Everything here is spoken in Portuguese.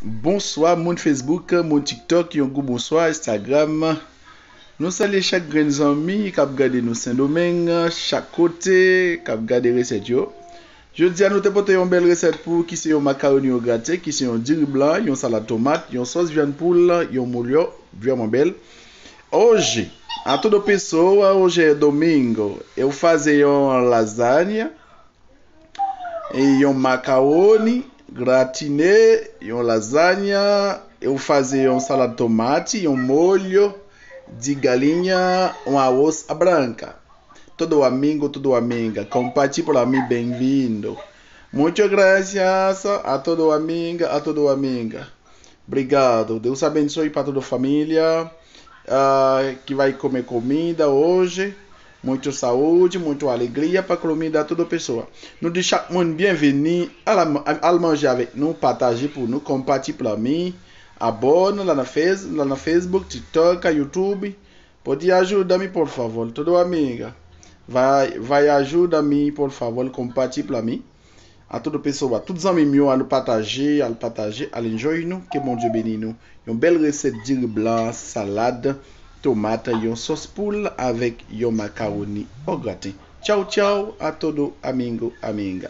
Bonsoir, mon Facebook, mon TikTok, yon go bonsoir, Instagram. Nous saluons chaque grand ami qui a regardé nous Saint-Domingue, chaque côté, qui a regardé recette yo. Je dis à nous te porter une belle recette pour qui c'est un macaroni au gratin, qui c'est un diri blanc, une salade tomate, une sauce viande poule, un molho, vraiment belle. Hoje, a todo pessoa, hoje é domingo, eu fazer uma lasanha e um macaroni gratiné, uma lasanha, eu fazer uma salada de tomate, um molho de galinha, um arroz à branca. Todo amigo, toda amiga, compartilhe para mim, bem-vindo. Muitas graças a todo amiga, a toda amiga. Obrigado. Deus abençoe para toda a família que vai comer comida hoje. Muita saúde, muita alegria para a comida de toda pessoa. Nous disons chaque monde bienvenue à manger avec nous, partager pour nous, compartilher para mim. Abonne lá na Facebook, TikTok, YouTube. Pode ajudar-me, por favor, toda amiga. Vai ajudar-me, por favor, compartilhe para mim. A toda pessoa, todos os amigos, à partager, à enjoy nous, que mon Dieu bénisse nous. Une belle recette de blanc, salade, tomate, une sauce poule avec un macaroni au gratin. Ciao, ciao à todo amigo, amiga.